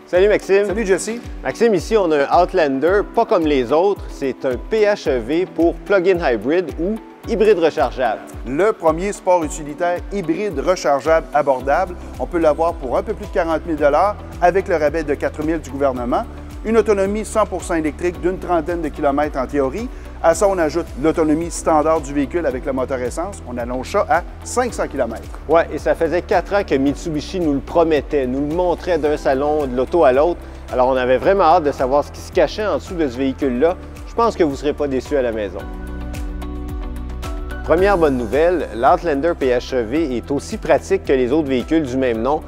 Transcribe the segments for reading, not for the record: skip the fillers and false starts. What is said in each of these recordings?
Salut Maxime. Salut Jesse. Maxime, ici on a un Outlander, pas comme les autres, c'est un PHEV pour plug-in hybrid ou hybride rechargeable. Le premier sport utilitaire hybride rechargeable abordable. On peut l'avoir pour un peu plus de 40 000 avec le rabais de 4 000 du gouvernement. Une autonomie 100% électrique d'une trentaine de kilomètres en théorie. À ça, on ajoute l'autonomie standard du véhicule avec le moteur essence. On allonge ça à 500 km. Oui, et ça faisait 4 ans que Mitsubishi nous le promettait, nous le montrait d'un salon de l'auto à l'autre. Alors, on avait vraiment hâte de savoir ce qui se cachait en dessous de ce véhicule-là. Je pense que vous ne serez pas déçus à la maison. Première bonne nouvelle, l'Outlander PHEV est aussi pratique que les autres véhicules du même nom.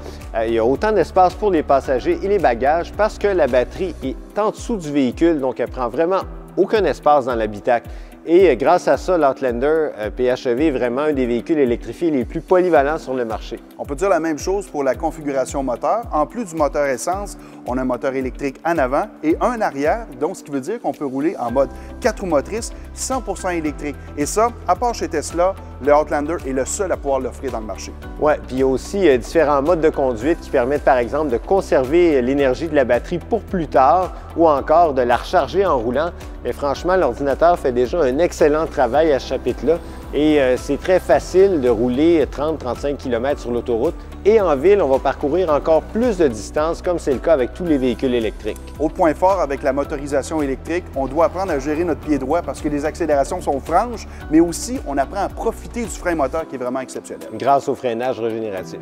Il y a autant d'espace pour les passagers et les bagages parce que la batterie est en dessous du véhicule, donc elle prend vraiment aucun espace dans l'habitacle. Et grâce à ça, l'Outlander PHEV est vraiment un des véhicules électrifiés les plus polyvalents sur le marché. On peut dire la même chose pour la configuration moteur. En plus du moteur essence, on a un moteur électrique en avant et un arrière, donc ce qui veut dire qu'on peut rouler en mode 4 roues motrices 100% électrique. Et ça, à part chez Tesla, le Outlander est le seul à pouvoir l'offrir dans le marché. Oui, puis il y a aussi différents modes de conduite qui permettent par exemple de conserver l'énergie de la batterie pour plus tard ou encore de la recharger en roulant. Mais franchement, l'ordinateur fait déjà un excellent travail à ce chapitre-là et c'est très facile de rouler 30-35 km sur l'autoroute. Et en ville, on va parcourir encore plus de distance, comme c'est le cas avec tous les véhicules électriques. Autre point fort avec la motorisation électrique, on doit apprendre à gérer notre pied droit parce que les accélérations sont franches, mais aussi on apprend à profiter du frein moteur qui est vraiment exceptionnel. Grâce au freinage régénératif.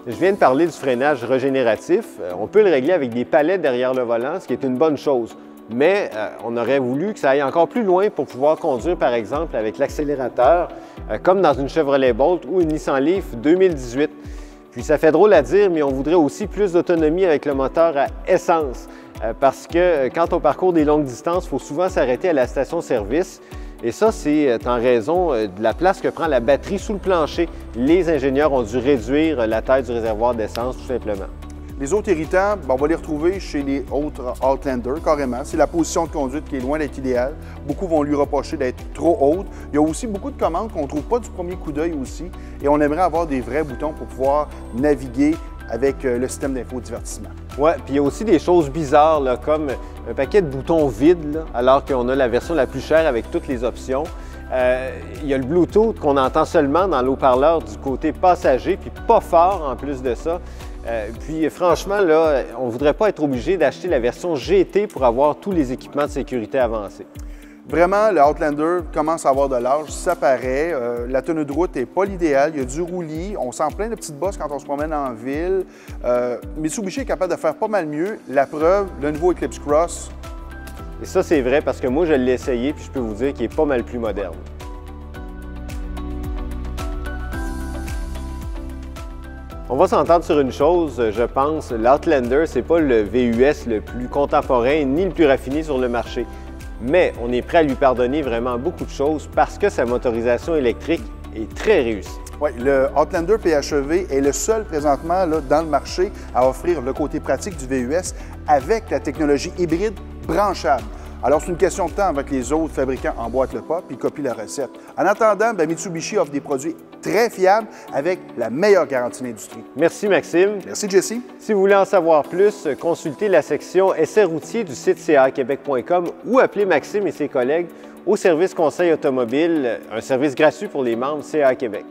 Je viens de parler du freinage régénératif. On peut le régler avec des palettes derrière le volant, ce qui est une bonne chose. Mais on aurait voulu que ça aille encore plus loin pour pouvoir conduire, par exemple, avec l'accélérateur, comme dans une Chevrolet Bolt ou une Nissan Leaf 2018. Puis ça fait drôle à dire, mais on voudrait aussi plus d'autonomie avec le moteur à essence. Parce que quand on parcourt des longues distances, il faut souvent s'arrêter à la station-service. Et ça, c'est en raison de la place que prend la batterie sous le plancher. Les ingénieurs ont dû réduire la taille du réservoir d'essence, tout simplement. Les autres irritants, on va les retrouver chez les autres Outlander, carrément. C'est la position de conduite qui est loin d'être idéale. Beaucoup vont lui reprocher d'être trop haute. Il y a aussi beaucoup de commandes qu'on ne trouve pas du premier coup d'œil aussi. Et on aimerait avoir des vrais boutons pour pouvoir naviguer avec le système d'infodivertissement. Oui, puis il y a aussi des choses bizarres, là, comme un paquet de boutons vides, là, alors qu'on a la version la plus chère avec toutes les options. Il y a le Bluetooth qu'on entend seulement dans l'haut-parleur du côté passager, puis pas fort en plus de ça. Puis franchement, là, on ne voudrait pas être obligé d'acheter la version GT pour avoir tous les équipements de sécurité avancés. Vraiment, le Outlander commence à avoir de l'âge, ça paraît. La tenue de route n'est pas l'idéal, il y a du roulis, on sent plein de petites bosses quand on se promène en ville. Mitsubishi est capable de faire pas mal mieux. La preuve, le nouveau Eclipse Cross. Et ça, c'est vrai parce que moi, je l'ai essayé, puis je peux vous dire qu'il est pas mal plus moderne. On va s'entendre sur une chose, je pense, l'Outlander, c'est pas le VUS le plus contemporain ni le plus raffiné sur le marché. Mais on est prêt à lui pardonner vraiment beaucoup de choses parce que sa motorisation électrique est très réussie. Oui, le Outlander PHEV est le seul présentement là, dans le marché à offrir le côté pratique du VUS avec la technologie hybride branchable. Alors, c'est une question de temps avant que les autres fabricants emboîtent le pas et copient la recette. En attendant, Mitsubishi offre des produits très fiables avec la meilleure garantie de l'industrie. Merci Maxime. Merci Jesse. Si vous voulez en savoir plus, consultez la section essais routiers du site caquebec.com ou appelez Maxime et ses collègues au service conseil automobile, un service gratuit pour les membres CA Québec.